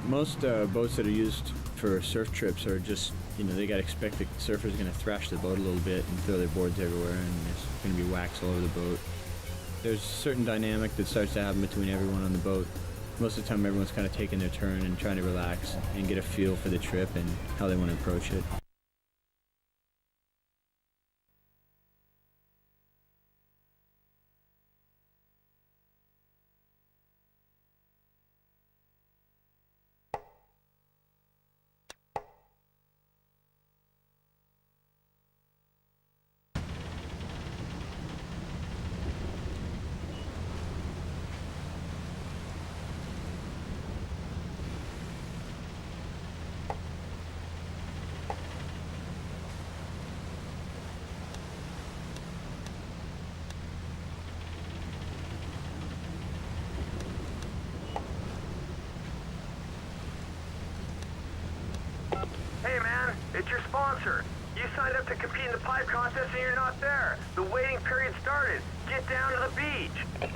Most boats that are used for surf trips are just, they got to expect the surfer's going to thrash the boat a little bit and throw their boards everywhere, and there's going to be wax all over the boat. There's a certain dynamic that starts to happen between everyone on the boat. Most of the time, everyone's kind of taking their turn and trying to relax and get a feel for the trip and how they want to approach it. Hey man, it's your sponsor. You signed up to compete in the pipe contest and you're not there. The waiting period started. Get down to the beach.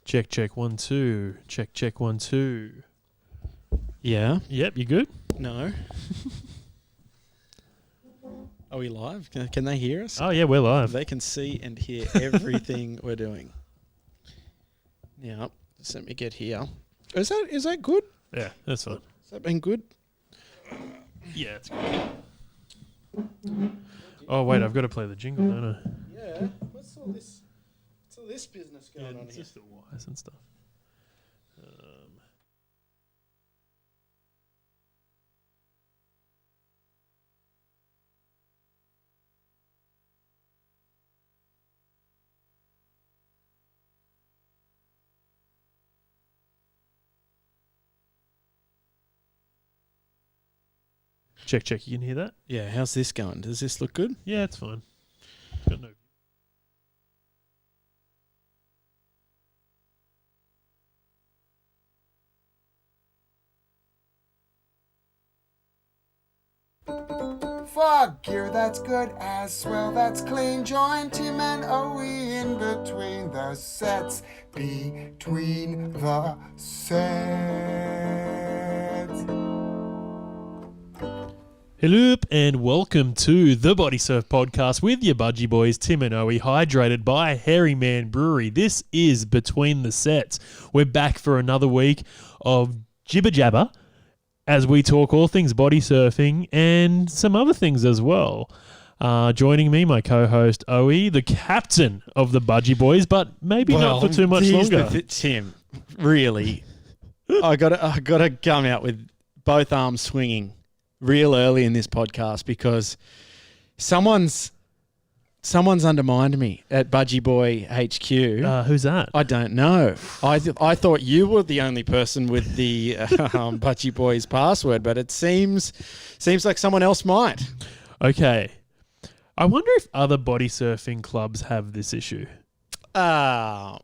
Check, check, 1, 2. Check, check, 1, 2. Yeah. Yep, you good? No. Are we live? Can they hear us? Oh, yeah, we're live. They can see and hear everything we're doing. Now, just let me get here. Is that good? Yeah, that's fine. Has that been good? Yeah, it's good. Oh, wait, I've got to play the jingle, don't I? Yeah. What's all this business going on it's here? just the wires and stuff. Check. You can hear that? Yeah, how's this going? Does this look good? Yeah, it's fine. Got no. Fog gear that's good as swell, that's clean. Join Tim and Owe in between the sets. Between the sets. Hello and welcome to the Bodysurf podcast with your budgie boys Tim and Owie, hydrated by Hairy Man Brewery. This is Between the Sets. We're back for another week of jibber jabber as we talk all things body surfing and some other things as well. Joining me, my co-host Owie, the captain of the Budgie Boys, but maybe not for too much longer. Tim, really, I gotta come out with both arms swinging real early in this podcast because someone's undermined me at Budgie Boy HQ. Who's that? I don't know. I thought you were the only person with the Budgie Boys password, but it seems like someone else might. Okay. I wonder if other body surfing clubs have this issue. They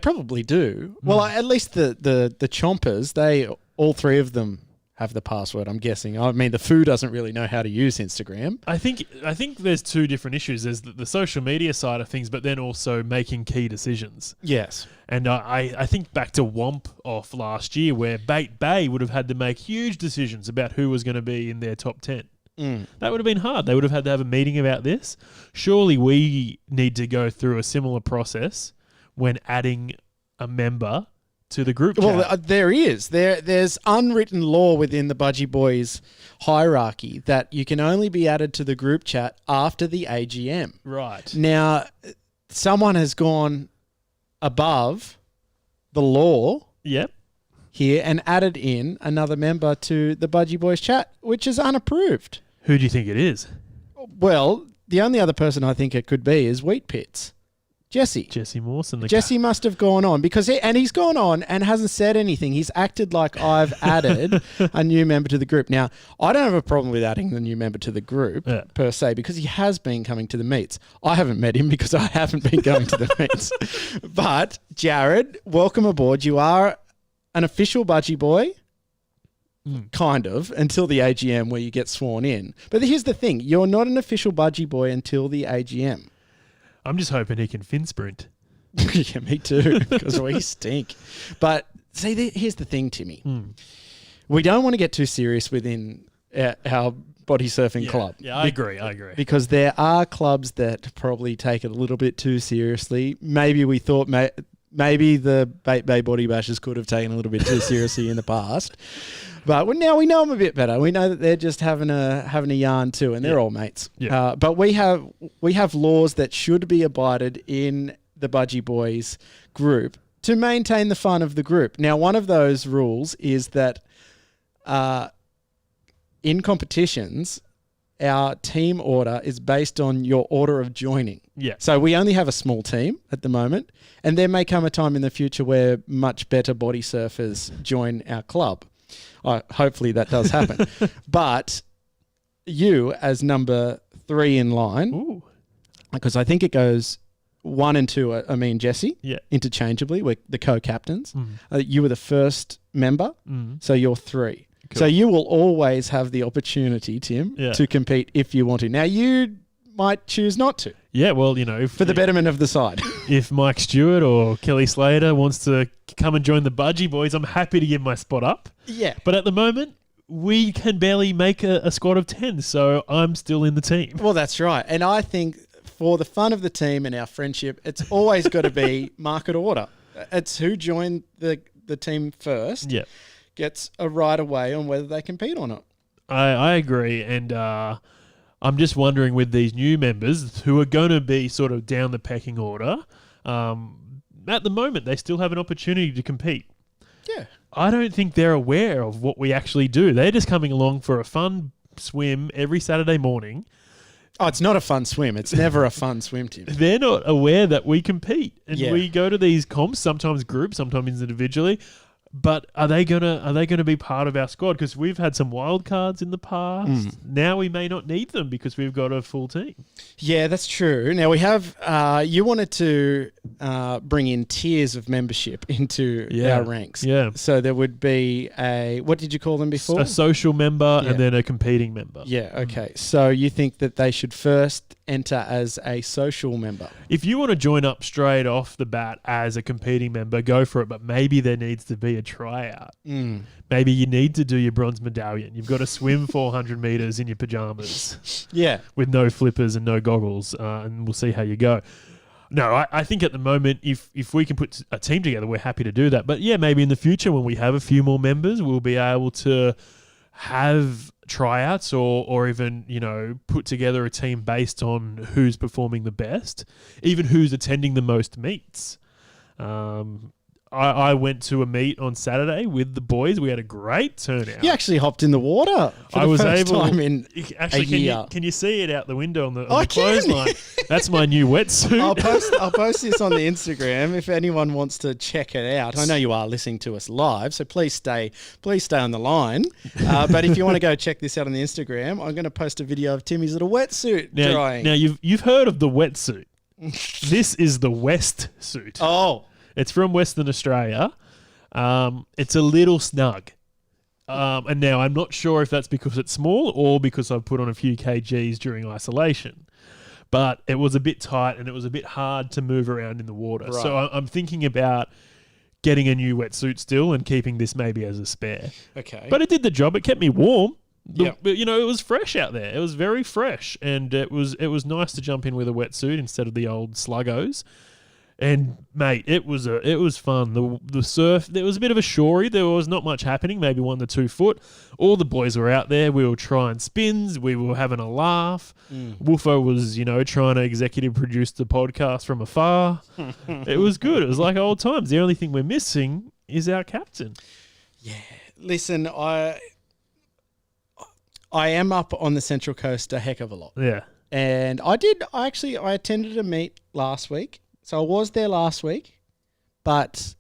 probably do. Well, at least the Chompers, all three of them have the password, I'm guessing. I mean, the Foo doesn't really know how to use Instagram. I think there's two different issues. There's the social media side of things, but then also making key decisions. Yes. And I think back to Womp off last year where Bait Bay would have had to make huge decisions about who was going to be in their top 10. That would have been hard. They would have had to have a meeting about this. Surely we need to go through a similar process when adding a member to the group chat. Well, there is. There's unwritten law within the Budgie Boys hierarchy that you can only be added to the group chat after the AGM. Right. Now, someone has gone above the law here and added in another member to the Budgie Boys chat, which is unapproved. Who do you think it is? Well, the only other person I think it could be is Wheat Pits. Jesse Mawson. Jesse must have gone on because he's gone on and hasn't said anything. He's acted like I've added a new member to the group. Now, I don't have a problem with adding the new member to the group per se because he has been coming to the meets. I haven't met him because I haven't been going to the meets. But Jared, welcome aboard. You are an official Budgie Boy. Kind of, until the AGM where you get sworn in. But here's the thing. You're not an official Budgie Boy until the AGM. I'm just hoping he can fin sprint. Yeah, me too, because we stink. But see, here's the thing, Timmy. We don't want to get too serious within our body surfing club. Yeah, I agree. Because there are clubs that probably take it a little bit too seriously. Maybe we thought maybe the Bait Bay Body Bashers could have taken a little bit too seriously in the past. But now we know them a bit better. We know that they're just having a yarn too, and they're all mates. Yeah. But we have laws that should be abided in the Budgie Boys group to maintain the fun of the group. Now, one of those rules is that in competitions, our team order is based on your order of joining. Yeah. So we only have a small team at the moment, and there may come a time in the future where much better body surfers join our club. Hopefully that does happen. But you, as number 3 in line, because I think it goes 1 and 2, me and Jesse, interchangeably. We're the co-captains. You were the first member, so you're 3. Cool. So you will always have the opportunity, Tim, to compete if you want to. Now, you might choose not to. Yeah, well, for the betterment of the side. If Mike Stewart or Kelly Slater wants to come and join the Budgie Boys, I'm happy to give my spot up. Yeah. But at the moment, we can barely make a squad of 10, so I'm still in the team. Well, that's right. And I think for the fun of the team and our friendship, it's always got to be market order. It's who joined the team first gets a right away on whether they compete or not. I agree, and I'm just wondering with these new members who are going to be sort of down the pecking order, at the moment they still have an opportunity to compete. Yeah. I don't think they're aware of what we actually do. They're just coming along for a fun swim every Saturday morning. Oh, it's not a fun swim. It's never a fun swim, Tim. They're not aware that we compete. And we go to these comps, sometimes groups, sometimes individually. But are they gonna be part of our squad? Because we've had some wild cards in the past. Now we may not need them because we've got a full team. Yeah, that's true. Now we have. You wanted to bring in tiers of membership into our ranks. Yeah. So there would be what did you call them before? A social member Yeah. and then a competing member. Yeah. Okay. So you think that they should first enter as a social member? If you want to join up straight off the bat as a competing member, go for it. But maybe there needs to be a tryout. Maybe you need to do your bronze medallion. You've got to swim 400 meters in your pajamas. Yeah. With no flippers and no goggles, and we'll see how you go. No, I think at the moment, if we can put a team together, we're happy to do that. But yeah, maybe in the future when we have a few more members, we'll be able to have tryouts or even, put together a team based on who's performing the best, even who's attending the most meets. I went to a meet on Saturday with the boys. We had a great turnout. You actually hopped in the water for the first time in a year. Can you see it out the window on the I clothesline? That's my new wetsuit. I'll post this on the Instagram if anyone wants to check it out. I know you are listening to us live, so please stay on the line. But if you want to go check this out on the Instagram, I'm going to post a video of Timmy's little wetsuit drying. Now you've heard of the wetsuit. This is the West suit. Oh. It's from Western Australia. It's a little snug. And now I'm not sure if that's because it's small or because I've put on a few kgs during isolation. But it was a bit tight and it was a bit hard to move around in the water. Right. So I'm thinking about getting a new wetsuit still and keeping this maybe as a spare. Okay. But it did the job. It kept me warm. Yep. But, it was fresh out there. It was very fresh. And it was nice to jump in with a wetsuit instead of the old sluggos. And mate, it was fun. The surf, there was a bit of a shorey. There was not much happening, maybe 1 to 2 foot. All the boys were out there. We were trying spins. We were having a laugh. Woofo was, trying to executive produce the podcast from afar. It was good. It was like old times. The only thing we're missing is our captain. Yeah. Listen, I am up on the Central Coast a heck of a lot. Yeah. And I attended a meet last week. So I was there last week, but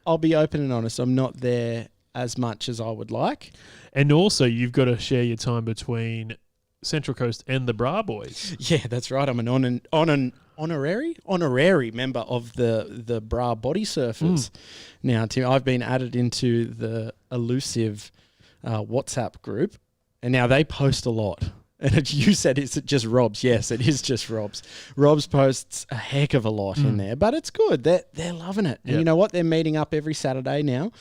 I'll be open and honest, I'm not there as much as I would like. And also, you've got to share your time between Central Coast and the Bra Boys. Yeah, that's right. I'm an honorary member of the Bra Bodysurfers. Now, Tim, I've been added into the elusive WhatsApp group, and now they post a lot. And you said, is it just Rob's? Yes, it is just Rob's. Rob's posts a heck of a lot in there, but it's good. They're loving it. And you know what? They're meeting up every Saturday now.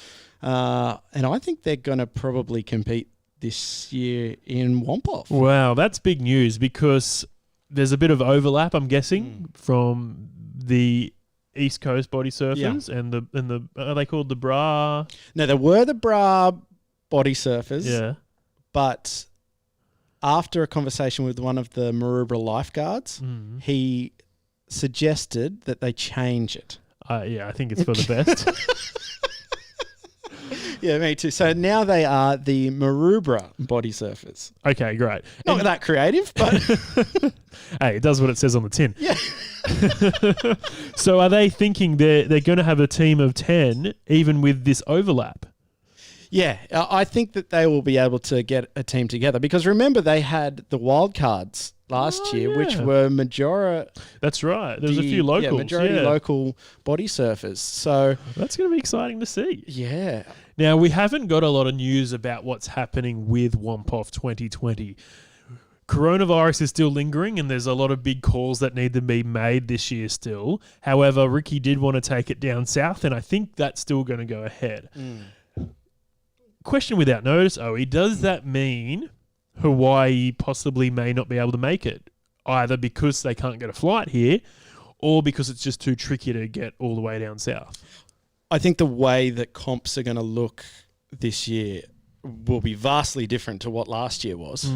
And I think they're going to probably compete this year in Wompoff. Wow, that's big news because there's a bit of overlap, I'm guessing, from the East Coast body surfers and the are they called the Bra? No, there were the Bra Body Surfers. Yeah. But after a conversation with one of the Maroubra lifeguards, he suggested that they change it. I think it's for the best. Yeah, me too. So now they are the Maroubra Body Surfers. Okay, great. Not that creative, but... Hey, it does what it says on the tin. Yeah. So are they thinking they're going to have a team of 10 even with this overlap? Yeah, I think that they will be able to get a team together because remember they had the wild cards last year, which were majority. That's right. There's a few locals. Yeah, majority local body surfers. So that's going to be exciting to see. Yeah. Now we haven't got a lot of news about what's happening with Wompoff 2020. Coronavirus is still lingering and there's a lot of big calls that need to be made this year still. However, Ricky did want to take it down south and I think that's still going to go ahead. Question without notice, Owie, does that mean Hawaii possibly may not be able to make it? Either because they can't get a flight here or because it's just too tricky to get all the way down south? I think the way that comps are going to look this year will be vastly different to what last year was.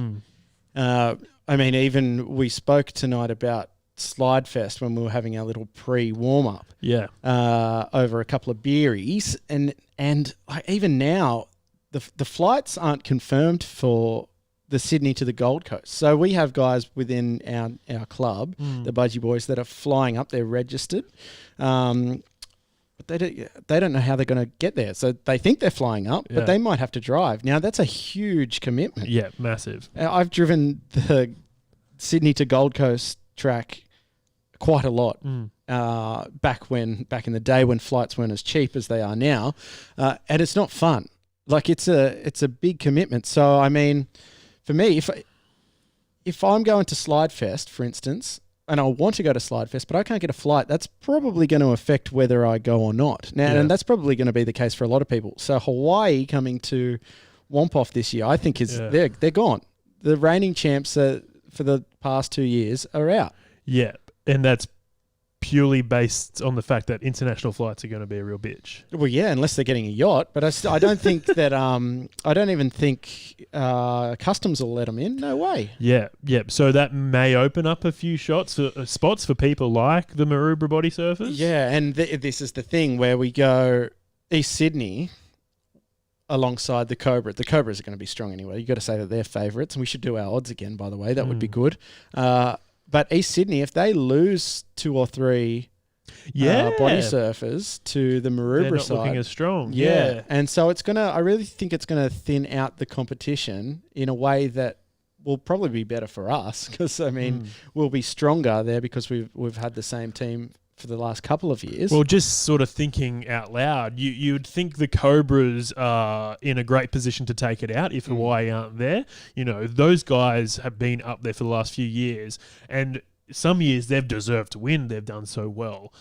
Even we spoke tonight about Slide Fest when we were having our little pre-warm-up. Yeah. Over a couple of beeries. And even now... The flights aren't confirmed for the Sydney to the Gold Coast. So we have guys within our club, the Budgie Boys, that are flying up. They're registered. But they don't know how they're going to get there. So they think they're flying up, Yeah. but they might have to drive. Now, that's a huge commitment. Yeah, massive. I've driven the Sydney to Gold Coast track quite a lot back in the day when flights weren't as cheap as they are now, and it's not fun. Like it's a big commitment. So I mean, for me, if I'm going to Slide Fest, for instance, and I want to go to Slide Fest, but I can't get a flight, that's probably going to affect whether I go or not. Now, and that's probably going to be the case for a lot of people. So Hawaii coming to Wompoff this year, I think they're gone. The reigning champs for the past 2 years are out. Yeah, and that's purely based on the fact that international flights are going to be a real bitch. Well, yeah, unless they're getting a yacht. But I don't think that. I don't even think customs will let them in. No way. Yeah. So that may open up a few spots for people like the Maroubra body surfers. Yeah, and this is the thing where we go East Sydney alongside the Cobra. The Cobras are going to be strong anyway. You've got to say that they're favourites, and we should do our odds again, by the way. That would be good. But East Sydney, if they lose 2 or 3 body surfers to the Maroubra they're not side, looking as strong. Yeah. And so I really think it's going to thin out the competition in a way that will probably be better for us because, I mean, we'll be stronger there because we've had the same team for the last couple of years. Well, just sort of thinking out loud, you'd think the Cobras are in a great position to take it out if Hawaii aren't there. You know, those guys have been up there for the last few years, and some years they've deserved to win. They've done so well.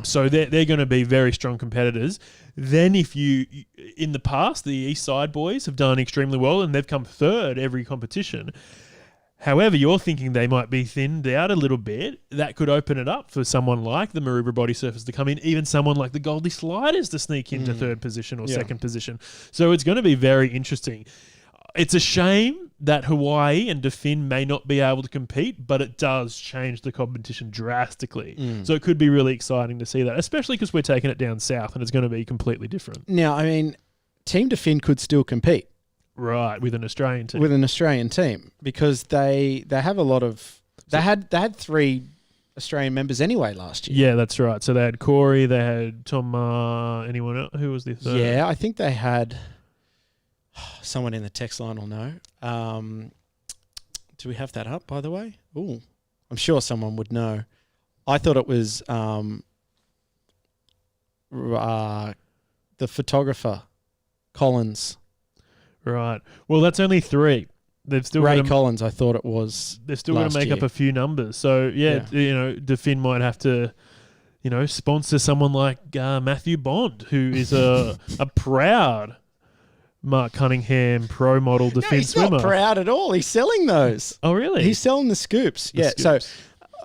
So they're going to be very strong competitors. Then in the past, the East Side boys have done extremely well, and they've come third every competition. However, you're thinking they might be thinned out a little bit. That could open it up for someone like the Maroubra body surfers to come in, even someone like the Goldie Sliders to sneak into third position or second position. So it's going to be very interesting. It's a shame that Hawaii and Defin may not be able to compete, but it does change the competition drastically. So it could be really exciting to see that, especially because we're taking it down south and it's going to be completely different. Now, I mean, Team Defin could still compete. Right, with an Australian team. Because they have a lot of... They had 3 Australian members anyway last year. Yeah, that's right. So they had Corey, they had Tom, anyone else? Who was the third? Yeah, I think they had... Someone in the text line will know. Do we have that up, by the way? Ooh, I'm sure someone would know. I thought it was the photographer, Collins. Right. Well, that's only 3. They've still Ray Collins, I thought it was. They're still going to make up a few numbers. So, you know, Defin might have to, you know, sponsor someone like Matthew Bond, who is a proud Mark Cunningham pro model Defin swimmer. He's not proud at all. He's selling those. Oh, really? He's selling the scoops. So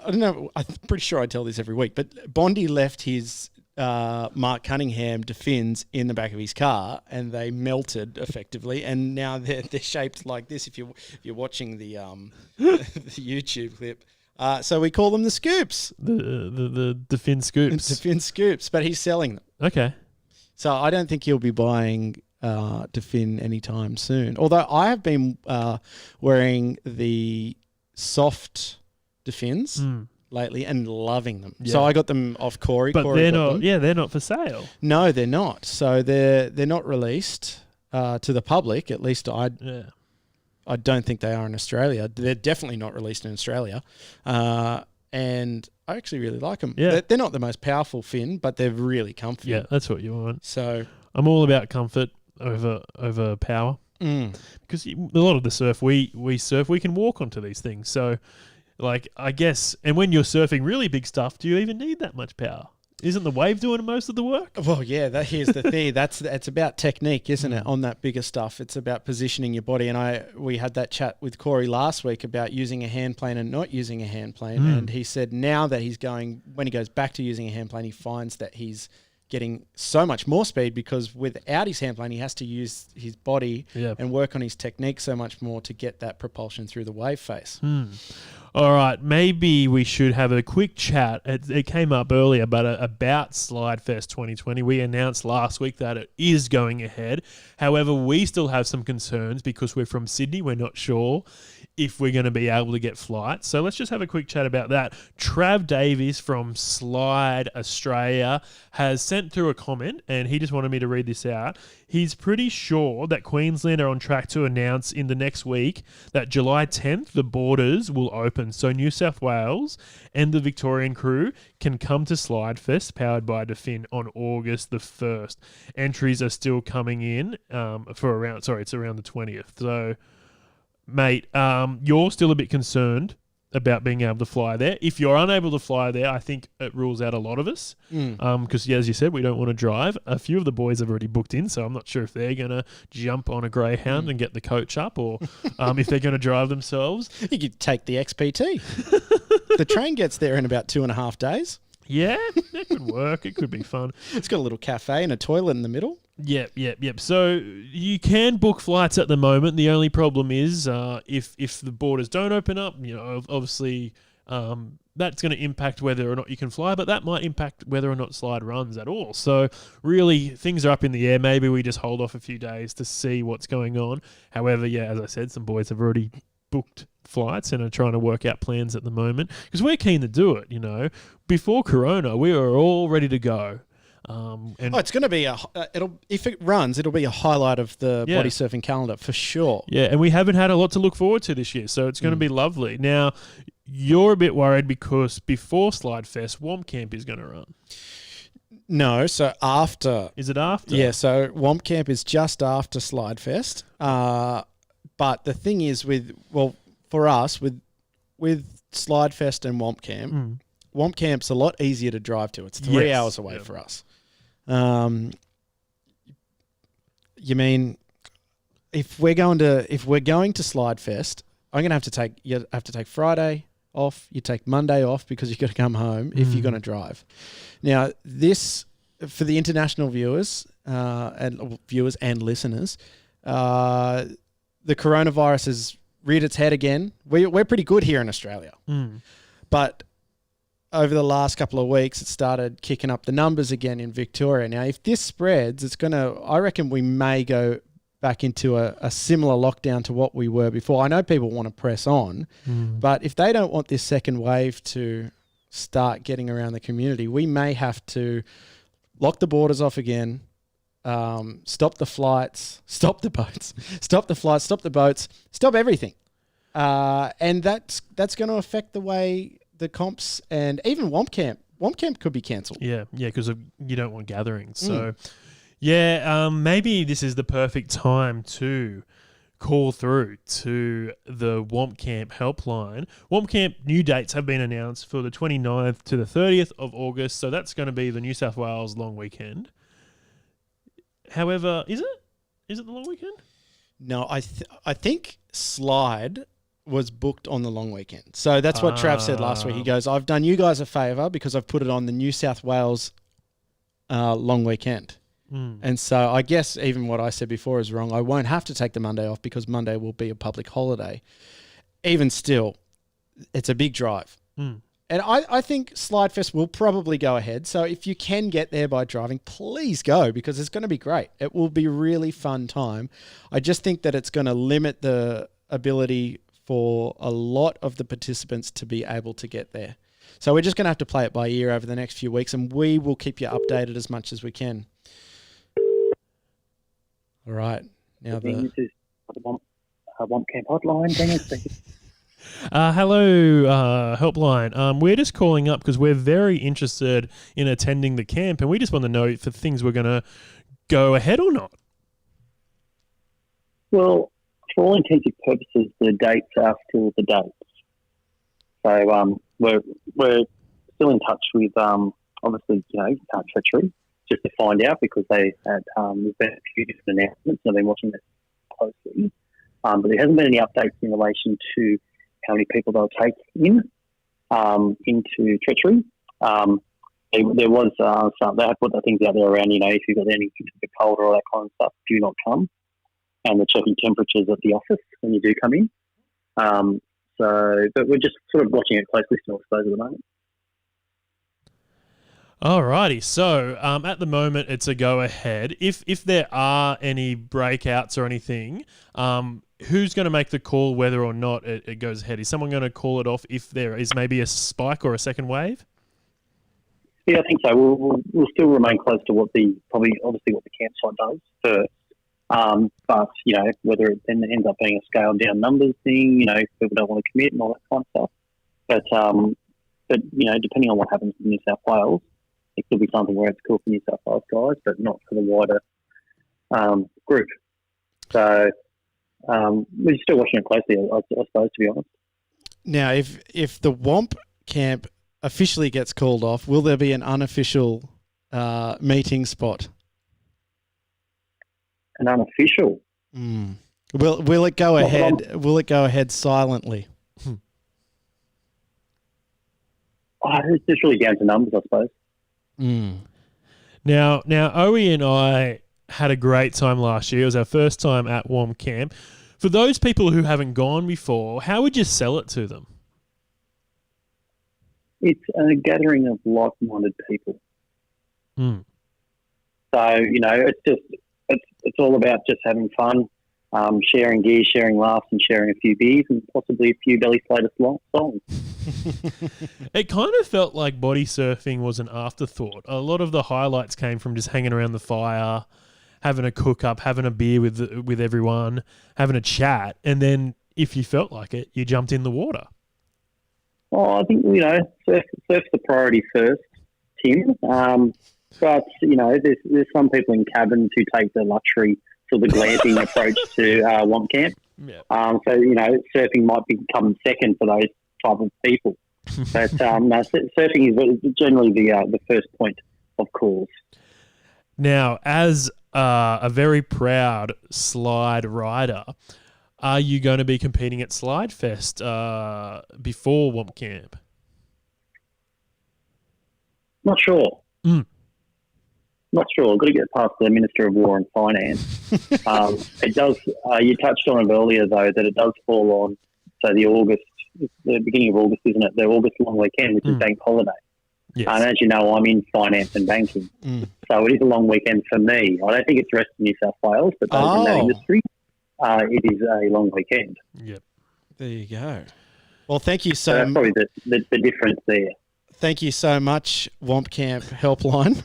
I don't know. I'm pretty sure I tell this every week, but Bondy left his Mark Cunningham Defins in the back of his car, and they melted effectively, and now they're shaped like this. If you're watching the the YouTube clip, so we call them the scoops. The Defin scoops. Defin scoops, but he's selling them. Okay. So I don't think he'll be buying Defin anytime soon. Although I have been wearing the soft Defins lately and loving them. Yeah. So I got them off Corey. But Corey they're not. Yeah, they're not for sale. No, they're not. So they're not released to the public. At least I don't think they are in Australia. They're definitely not released in Australia. And I actually really like them. Yeah. They're not the most powerful fin, but they're really comfy. Yeah, that's what you want. So I'm all about comfort over power. Because a lot of the surf we surf, we can walk onto these things. So, like, I guess, and when you're surfing really big stuff, do you even need that much power? Isn't the wave doing most of the work? Well, yeah, here's the thing. It's about technique, isn't it, on that bigger stuff? It's about positioning your body. And we had that chat with Corey last week about using a hand plane and not using a hand plane. And he said now that when he goes back to using a hand plane, he finds that he's getting so much more speed because without his hand plane, he has to use his body and work on his technique so much more to get that propulsion through the wave face. All right, maybe we should have a quick chat. It came up earlier, but about Slidefest 2020. We announced last week that it is going ahead. However, we still have some concerns because we're from Sydney. We're not sure if we're going to be able to get flights. So let's just have a quick chat about that. Trav Davies from Slide Australia has sent through a comment, and he just wanted me to read this out. He's pretty sure that Queensland are on track to announce in the next week that July 10th, the borders will open. So New South Wales and the Victorian crew can come to Slidefest, powered by Defin, on August the 1st. Entries are still coming in it's around the 20th. So, mate, you're still a bit concerned about being able to fly there. If you're unable to fly there, I think it rules out a lot of us. Because, as you said, we don't want to drive. A few of the boys have already booked in, so I'm not sure if they're going to jump on a Greyhound and get the coach up, or if they're going to drive themselves. You could take the XPT. The train gets there in about 2.5 days. Yeah, that could work. It could be fun. It's got a little cafe and a toilet in the middle. Yep. So you can book flights at the moment. The only problem is if the borders don't open up, obviously that's going to impact whether or not you can fly, but that might impact whether or not Slide runs at all. So really, things are up in the air. Maybe we just hold off a few days to see what's going on. However, yeah, as I said, some boys have already booked flights and are trying to work out plans at the moment because we're keen to do it. Before Corona, we were all ready to go. It's going to be if it runs, it'll be a highlight of the body surfing calendar for sure. Yeah, and we haven't had a lot to look forward to this year, so it's going to be lovely. Now, you're a bit worried because before Slidefest, Womp Camp is going to run. No, so after. Is it after? Yeah, so Womp Camp is just after Slidefest. But the thing is for us, with Slidefest and Womp Camp, Womp Camp's a lot easier to drive to. It's 3 hours away for us. You mean if we're going to Slidefest, I'm going to have to take Friday off. You take Monday off because you've got to come home if you're going to drive. Now, this for the international viewers and listeners, the coronavirus has reared its head again. We're pretty good here in Australia, but over the last couple of weeks, it started kicking up the numbers again in Victoria. Now, if this spreads, I reckon we may go back into a similar lockdown to what we were before. I know people want to press on, but if they don't want this second wave to start getting around the community, we may have to lock the borders off again, stop the flights, stop the boats, stop the flights, stop the boats, stop everything. And that's going to affect the way the comps and even Womp Camp could be cancelled. Yeah, because you don't want gatherings. So, maybe this is the perfect time to call through to the Womp Camp helpline. Womp Camp new dates have been announced for the 29th to the 30th of August, so that's going to be the New South Wales long weekend. However, is it the long weekend? No, I think Slide was booked on the long weekend. So that's what Trav said last week. He goes, I've done you guys a favour because I've put it on the New South Wales long weekend. And so I guess even what I said before is wrong. I won't have to take the Monday off because Monday will be a public holiday. Even still, it's a big drive. And I think Slidefest will probably go ahead. So if you can get there by driving, please go because it's going to be great. It will be a really fun time. I just think that it's going to limit the ability for a lot of the participants to be able to get there. So we're just going to have to play it by ear over the next few weeks, and we will keep you updated as much as we can. All right. Now This is the Womp Camp hotline. Hello, helpline. We're just calling up because we're very interested in attending the camp, and we just want to know if the things we're going to go ahead or not. Well, for all intents and purposes, the dates are still the dates. So we're still in touch with obviously Treachery just to find out because there's been a few different announcements. I've been watching this closely, but there hasn't been any updates in relation to how many people they'll take in into Treachery. There was they have put the things out there around if you've got anything a bit cold or all that kind of stuff, do not come. And they're checking temperatures at the office when you do come in. So, but we're just sort of watching it closely still, I suppose, at the moment. Alrighty, so at the moment it's a go ahead. If there are any breakouts or anything, who's going to make the call whether or not it goes ahead? Is someone going to call it off if there is maybe a spike or a second wave? Yeah, I think so. We'll still remain close to what the campsite does first. But whether it then ends up being a scaled down numbers thing, people don't want to commit and all that kind of stuff. But depending on what happens in New South Wales, it could be something where it's cool for New South Wales guys, but not for the wider group. So we're still watching it closely, I suppose, to be honest. Now, if the Womp camp officially gets called off, will there be an unofficial meeting spot? An unofficial? Will it go ahead? Will it go ahead silently? It's just really down to numbers, I suppose. Now, Owie and I had a great time last year. It was our first time at Womp Camp. For those people who haven't gone before, how would you sell it to them? It's a gathering of like-minded people. So it's all about just having fun, sharing gear, sharing laughs, and sharing a few beers, and possibly a few belly flatus songs. It kind of felt like body surfing was an afterthought. A lot of the highlights came from just hanging around the fire, having a cook up, having a beer with everyone, having a chat, and then if you felt like it, you jumped in the water. Oh, I think surf's the priority first, Tim. But there's some people in cabins who take the luxury sort of glamping approach to Womp Camp. Yeah. So surfing might become second for those type of people. But surfing is generally the first point of calls. Now, as a very proud slide rider, are you going to be competing at Slide Fest before Womp Camp? Not sure. Not sure. I've got to get past the Minister of War and Finance. It does. You touched on it earlier, though, that it does fall on the beginning of August, isn't it? The August long weekend, which is bank holiday. Yes. And as you know, I'm in finance and banking, so it is a long weekend for me. I don't think it's the rest of New South Wales, but those in that industry, it is a long weekend. Yep. There you go. Well, thank you So so that's probably the difference there. Thank you so much, Womp Camp Helpline.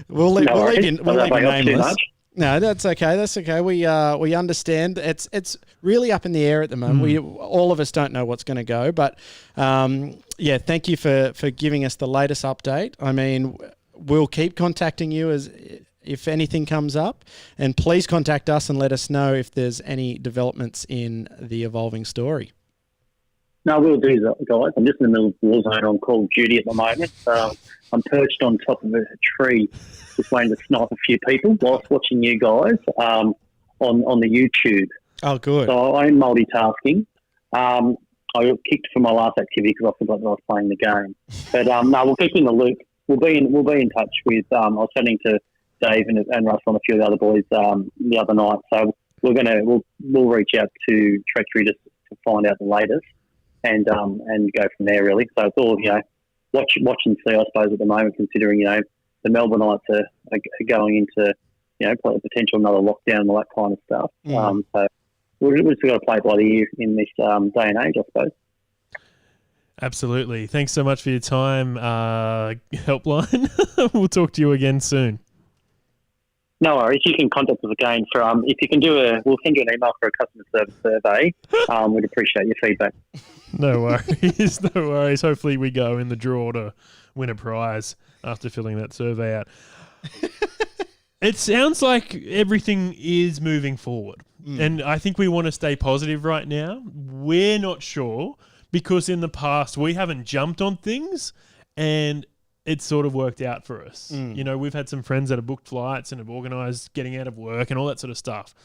we'll leave you nameless. No, that's okay. That's okay. We understand. It's really up in the air at the moment. All of us don't know what's going to go, but thank you for giving us the latest update. I mean, we'll keep contacting you if anything comes up, and please contact us and let us know if there's any developments in the evolving story. No, we'll do that, guys. I'm just in the middle of Warzone on Call of Duty at the moment. I'm perched on top of a tree, just waiting to snipe a few people whilst watching you guys on the YouTube. Oh, good. So I'm multitasking. I got kicked from my last activity because I forgot that I was playing the game. But no, we'll keep you in the loop. We'll be in touch with. I was chatting to Dave and Russ and a few of the other boys the other night. So we'll reach out to Treachery just to find out the latest. And go from there, really. So it's all, watch and see, I suppose, at the moment, considering, the Melbourneites are going into, potential another lockdown and all that kind of stuff. So we've just got to play it by the ear in this day and age, I suppose. Absolutely. Thanks so much for your time, Helpline. We'll talk to you again soon. No worries. You can contact us again for if you can we'll send you an email for a customer service survey. We'd appreciate your feedback. No worries. No worries. Hopefully we go in the draw to win a prize after filling that survey out. It sounds like everything is moving forward. And I think we want to stay positive right now. We're not sure because in the past we haven't jumped on things and it's sort of worked out for us. We've had some friends that have booked flights and have organised getting out of work and all that sort of stuff.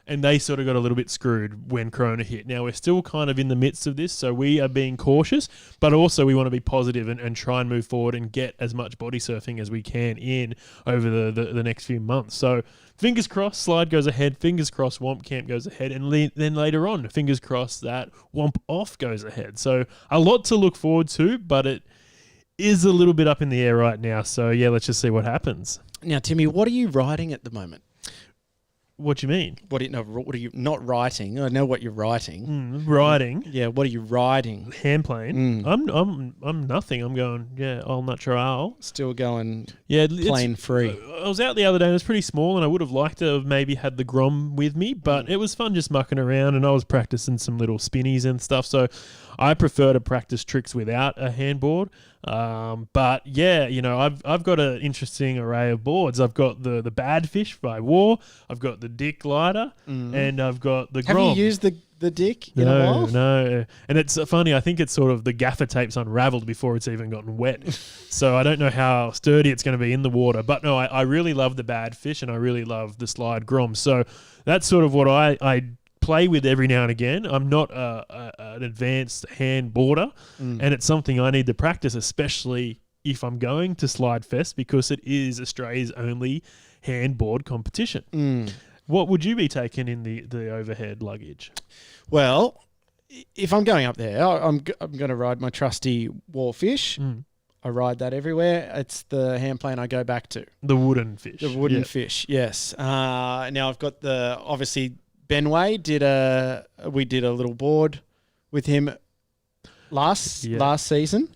and they sort of got a little bit screwed when Corona hit. Now we're still kind of in the midst of this, so we are being cautious, but also we want to be positive and try and move forward and get as much body surfing as we can in over the next few months. So fingers crossed, Slide goes ahead. Fingers crossed, Womp Camp goes ahead, and then later on, fingers crossed that Womp Off goes ahead. So a lot to look forward to, but it is a little bit up in the air right now. So yeah, let's just see what happens. Now, Timmy, what are you riding at the moment? What do you mean? What are you not writing? I know what you're writing. Riding. Yeah, what are you riding? Hand plane. I'm nothing. I'm going, all natural. Still going plane free. I was out the other day and it was pretty small, and I would have liked to have maybe had the Grom with me, but it was fun just mucking around, and I was practicing some little spinnies and stuff. So I prefer to practice tricks without a handboard. But yeah, I've got an interesting array of boards. I've got the Bad Fish by War. I've got the Dick Glider, and I've got the Grom. Have you used the Dick in a while? No. And it's funny. I think it's sort of the gaffer tape's unraveled before it's even gotten wet. So I don't know how sturdy it's going to be in the water. But no, I really love the Bad Fish, and I really love the Slide Grom. So that's sort of what I play with every now and again. I'm not an advanced hand boarder, and it's something I need to practice, especially if I'm going to Slide Fest, because it is Australia's only handboard competition. What would you be taking in the overhead luggage? Well, if I'm going up there, I'm going to ride my trusty Warfish. I ride that everywhere. It's the hand plane I go back to. The wooden fish. The wooden fish, yes. Now I've got obviously Benway we did a little board with him last season,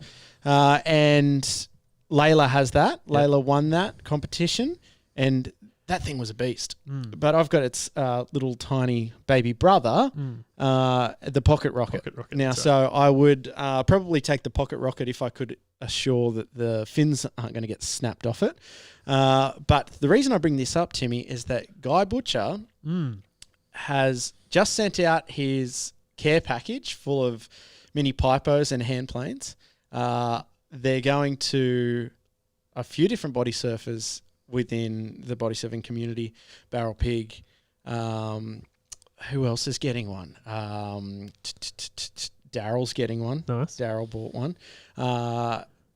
and Layla has that. Yep. Layla won that competition, and that thing was a beast. But I've got its little tiny baby brother, the Pocket Rocket. Now, so I would probably take the Pocket Rocket if I could assure that the fins aren't going to get snapped off it. But the reason I bring this up, Timmy, is that Guy Butcher has just sent out his care package full of mini Pipos and hand planes. They're going to a few different body surfers within the body surfing community. Barrel Pig. Who else is getting one? Daryl's getting one. Nice. Daryl bought one.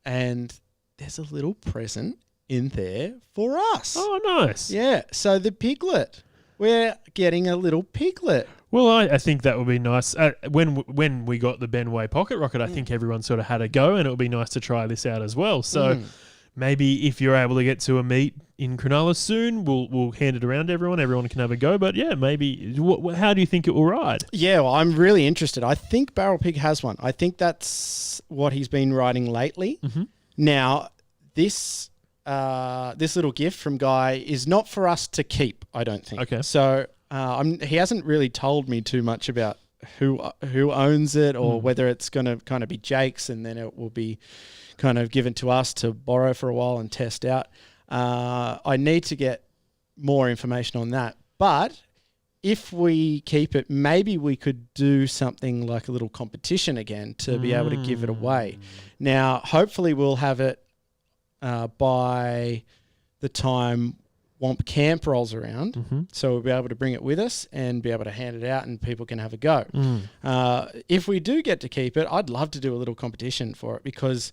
And there's a little present in there for us. Oh, nice. Yeah. So the piglet. We're getting a little piglet. Well, I think that would be nice. When we got the Benway Pocket Rocket, I think everyone sort of had a go, and it would be nice to try this out as well. So maybe if you're able to get to a meet in Cronulla soon, we'll hand it around to everyone. Everyone can have a go. But yeah, maybe. How do you think it will ride? Yeah, well, I'm really interested. I think Barrel Pig has one. I think that's what he's been riding lately. Now, this little gift from Guy is not for us to keep, I don't think. Okay. So he hasn't really told me too much about who owns it or whether it's going to kind of be Jake's and then it will be kind of given to us to borrow for a while and test out. I need to get more information on that. But if we keep it, maybe we could do something like a little competition again to be able to give it away. Now, hopefully we'll have it by the time Womp Camp rolls around. So we'll be able to bring it with us and be able to hand it out and people can have a go. If we do get to keep it, I'd love to do a little competition for it because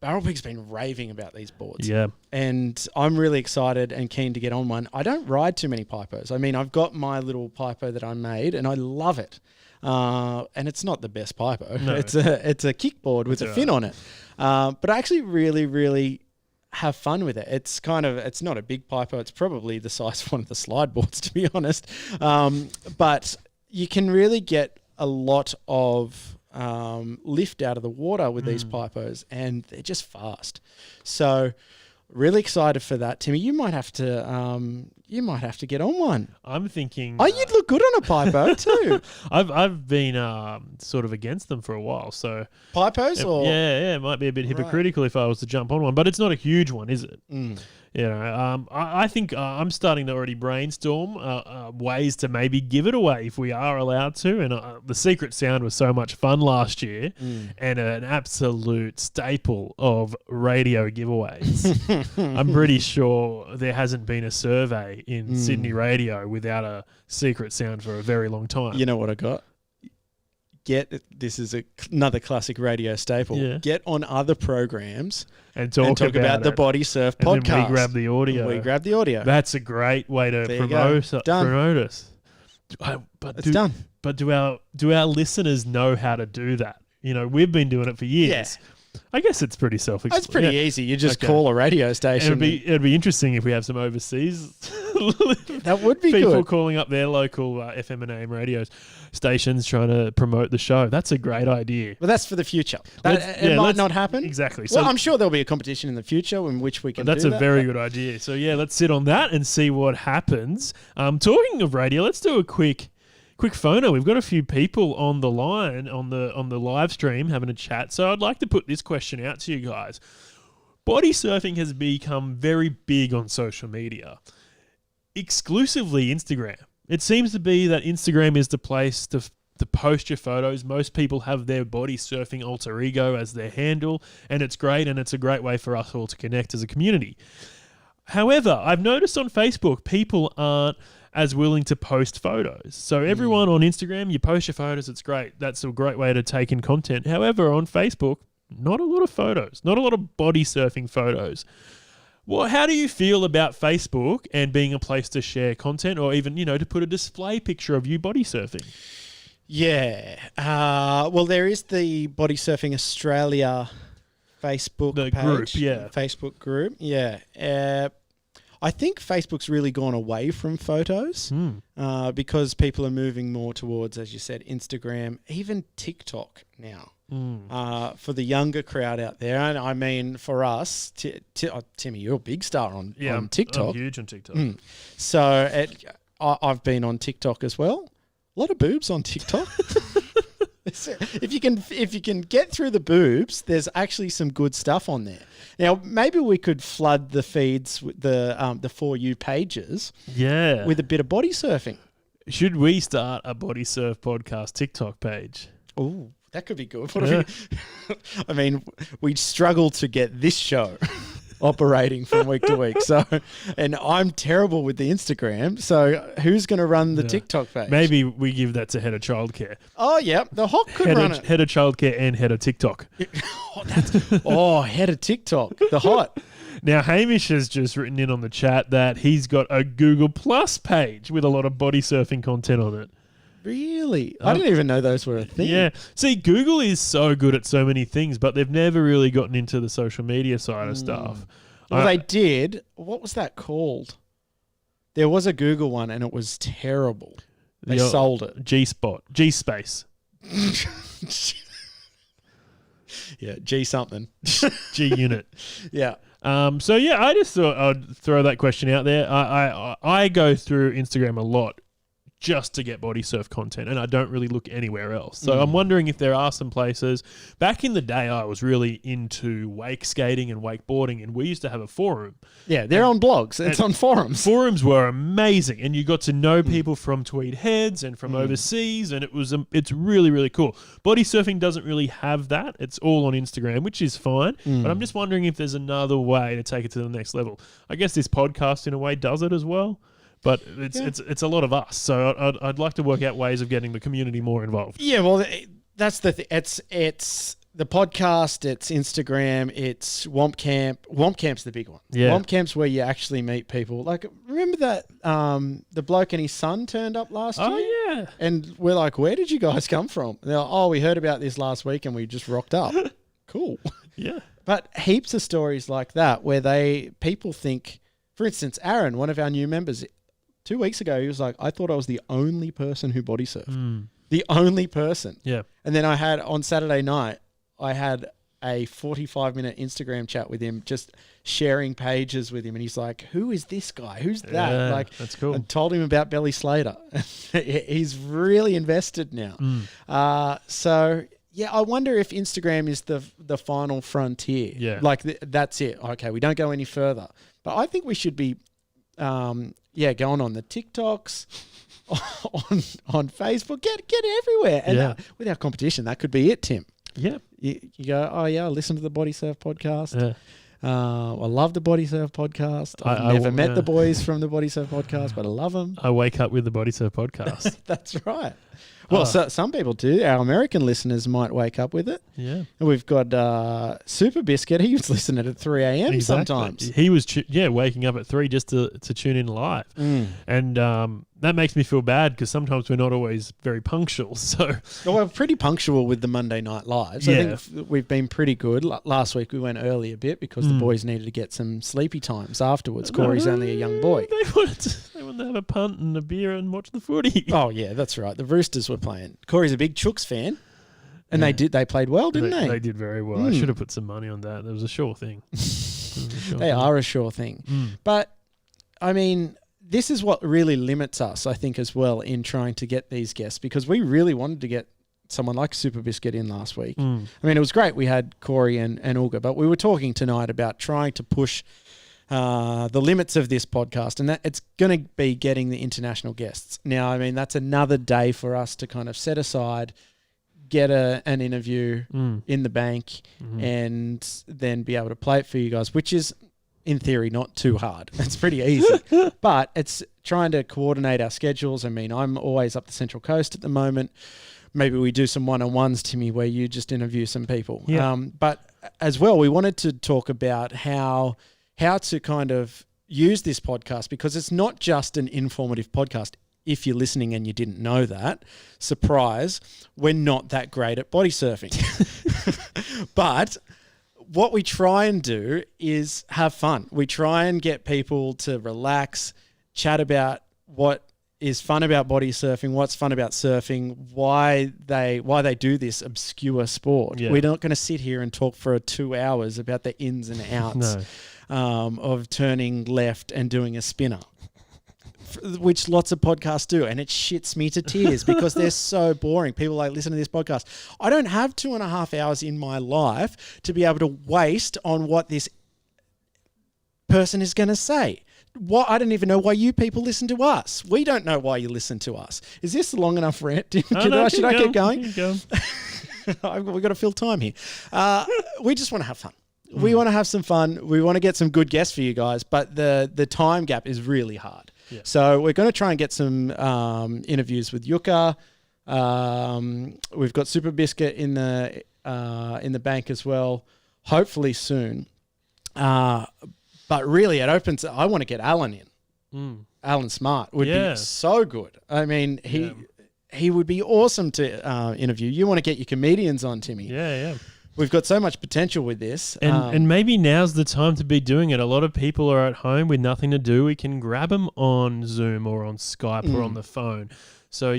Barrel Pig's been raving about these boards. Yeah. And I'm really excited and keen to get on one. I don't ride too many Pipos. I mean, I've got my little Pipo that I made and I love it. And it's not the best Pipo. No. It's a kickboard with a fin on it. But I actually really, really have fun with it. It's not a big Pipo. It's probably the size of one of the slide boards, to be honest. But you can really get a lot of lift out of the water with these Pipos, and they're just fast. So really excited for that, Timmy. You might have to get on one. I'm thinking. Oh, you'd look good on a Pipo too. I've been sort of against them for a while. So Pipos, or yeah, it might be a bit hypocritical if I was to jump on one, but it's not a huge one, is it? I think I'm starting to already brainstorm ways to maybe give it away if we are allowed to. And the Secret Sound was so much fun last year and an absolute staple of radio giveaways. I'm pretty sure there hasn't been a survey in Sydney radio without a Secret Sound for a very long time. You know what I got? This is another classic radio staple. Yeah. Get on other programs and talk about the it. Bodysurf And podcast. then we grab the audio. We grab the audio. That's a great way to There you go. promote us. It's done. But do our listeners know how to do that? We've been doing it for years. Yeah. I guess it's pretty self-explanatory. It's pretty easy. You just call a radio station. It'd be interesting if we have some overseas That would be people good. calling up their local FM and AM radio stations trying to promote the show. That's a great idea. But that's for the future. It might not happen. Exactly. Well, I'm sure there'll be a competition in the future in which we can That's do a that. very good idea. So, let's sit on that and see what happens. Talking of radio, let's do a quick phono. We've got a few people on the line on the live stream having a chat. So I'd like to put this question out to you guys. Body surfing has become very big on social media, exclusively Instagram. It seems to be that Instagram is the place to post your photos. Most people have their body surfing alter ego as their handle, and it's great, and it's a great way for us all to connect as a community. However, I've noticed on Facebook, people aren't as willing to post photos. So everyone on Instagram, you post your photos, it's great. That's a great way to take in content. However, on Facebook, not a lot of photos, not a lot of body surfing photos. Well, how do you feel about Facebook and being a place to share content or even, to put a display picture of you body surfing? Yeah. Well, there is the Body Surfing Australia Facebook The page. group, yeah. Facebook group, yeah. I think Facebook's really gone away from photos because people are moving more towards, as you said, Instagram, even TikTok now. For the younger crowd out there. And I mean, for us, Timmy, you're a big star on TikTok. I'm huge on TikTok. So I've been on TikTok as well. A lot of boobs on TikTok. If you can get through the boobs, there's actually some good stuff on there. Now, maybe we could flood the feeds with the For You pages with a bit of body surfing. Should we start a Body Surf podcast TikTok page? Oh, that could be good. I mean, we struggle to get this show operating from week to week. So, and I'm terrible with the Instagram. So, who's going to run the TikTok page? Maybe we give that to head of childcare. Oh, yeah, the Hawk could run it. Head of childcare and head of TikTok. Head of TikTok, the hot. Now, Hamish has just written in on the chat that he's got a Google Plus page with a lot of body surfing content on it. Really? I didn't even know those were a thing. Yeah. See, Google is so good at so many things, but they've never really gotten into the social media side of stuff. Well, they did. What was that called? There was a Google one, and it was terrible. They sold it. G-Space. Yeah, G something. G-Unit. Yeah. So, I just thought I'd throw that question out there. I go through Instagram a lot just to get body surf content, and I don't really look anywhere else. So I'm wondering if there are some places. Back in the day, I was really into wake skating and wakeboarding, and we used to have a forum. Yeah, they're on blogs. It's on forums. Forums were amazing, and you got to know people from Tweed Heads and from overseas, and it's really, really cool. Body surfing doesn't really have that. It's all on Instagram, which is fine, but I'm just wondering if there's another way to take it to the next level. I guess this podcast, in a way, does it as well. But it's a lot of us, so I'd like to work out ways of getting the community more involved. Yeah, well, that's the thing. It's the podcast, it's Instagram, it's Womp Camp. Womp Camp's the big one. Yeah. Womp Camp's where you actually meet people. Like, remember that the bloke and his son turned up last year? Oh, yeah. And we're like, where did you guys come from? And they're like, we heard about this last week and we just rocked up. Cool. Yeah. But heaps of stories like that where people think, for instance, Aaron, one of our new members, 2 weeks ago, he was like, I thought I was the only person who body surfed. The only person. Yeah. And then on Saturday night, I had a 45-minute Instagram chat with him, just sharing pages with him. And he's like, who is this guy? Who's that? Yeah, Like, that's cool. I told him about Belly Slater. He's really invested now. So, yeah, I wonder if Instagram is the final frontier. Yeah. Like that's it. Okay, we don't go any further. But I think we should be, going on the TikToks, on Facebook. Get everywhere. And with our competition, that could be it, Tim. Yeah. You go, oh yeah, I listen to the Bodysurf podcast. Yeah. I love the Bodysurf podcast. I've never met the boys from the Bodysurf podcast, but I love them. I wake up with the Bodysurf podcast. That's right. Well, so some people do. Our American listeners might wake up with it. Yeah. And we've got Super Biscuit. He was listening at 3 a.m. sometimes. He was, waking up at 3 just to tune in live. And that makes me feel bad because sometimes we're not always very punctual. So well, we're pretty punctual with the Monday Night Lives. Yeah. I think we've been pretty good. Last week we went early a bit because the boys needed to get some sleepy times afterwards. Corey's only a young boy. They wanted to have a punt and a beer and watch the footy. Oh, yeah, that's right. The Roosters were playing. Corey's a big Chooks fan. And they played well, didn't they? They did very well. I should have put some money on that. It was a sure thing. They are a sure thing. But, I mean, this is what really limits us, I think, as well, in trying to get these guests, because we really wanted to get someone like Super Biscuit in last week. I mean, it was great. We had Corey and Ulga, but we were talking tonight about trying to push the limits of this podcast, and that it's going to be getting the international guests. Now, I mean, that's another day for us to kind of set aside, get an interview in the bank, and then be able to play it for you guys, which is, in theory, not too hard. It's pretty easy. But it's trying to coordinate our schedules. I mean, I'm always up the Central Coast at the moment. Maybe we do some one-on-ones, Timmy, where you just interview some people. Yeah. But as well, we wanted to talk about how to kind of use this podcast, because it's not just an informative podcast. If you're listening and you didn't know that, surprise, we're not that great at body surfing. But what we try and do is have fun. We try and get people to relax, chat about what is fun about body surfing, what's fun about surfing, why they do this obscure sport. Yeah. We're not going to sit here and talk for 2 hours about the ins and outs of turning left and doing a spinner, which lots of podcasts do, and it shits me to tears because they're so boring. People like listen to this podcast. I don't have 2.5 hours in my life to be able to waste on what this person is going to say. I don't even know why you people listen to us. We don't know why you listen to us. Is this long enough rant? Should I keep going? Keep going. We've got to fill time here. We just want to have fun. We want to have some fun. We want to get some good guests for you guys, but the time gap is really hard. Yeah. So we're going to try and get some interviews with Yuka. We've got Super Biscuit in the bank as well, hopefully soon. But really, it opens. I want to get Alan in. Alan Smart would be so good. I mean, he would be awesome to interview. You want to get your comedians on, Timmy? Yeah. We've got so much potential with this. And maybe now's the time to be doing it. A lot of people are at home with nothing to do. We can grab them on Zoom or on Skype or on the phone. So,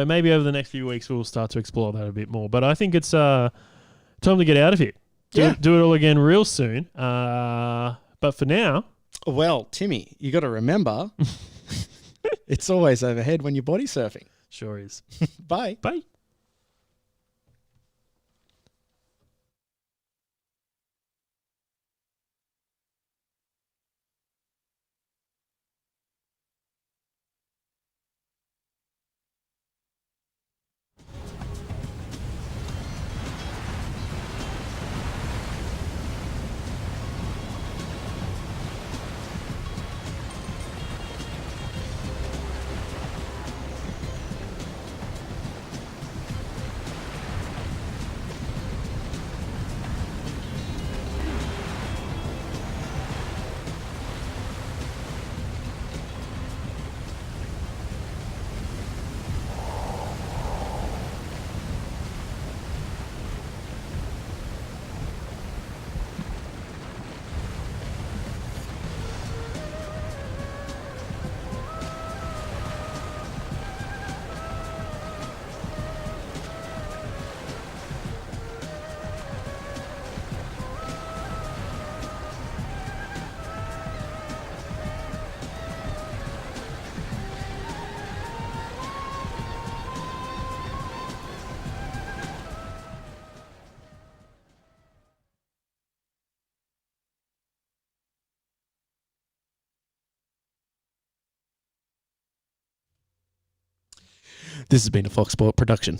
maybe over the next few weeks we'll start to explore that a bit more. But I think it's time to get out of here. Do it all again real soon. But for now... Well, Timmy, you got to remember, it's always overhead when you're body surfing. Sure is. Bye. Bye. This has been a Fox Sport production.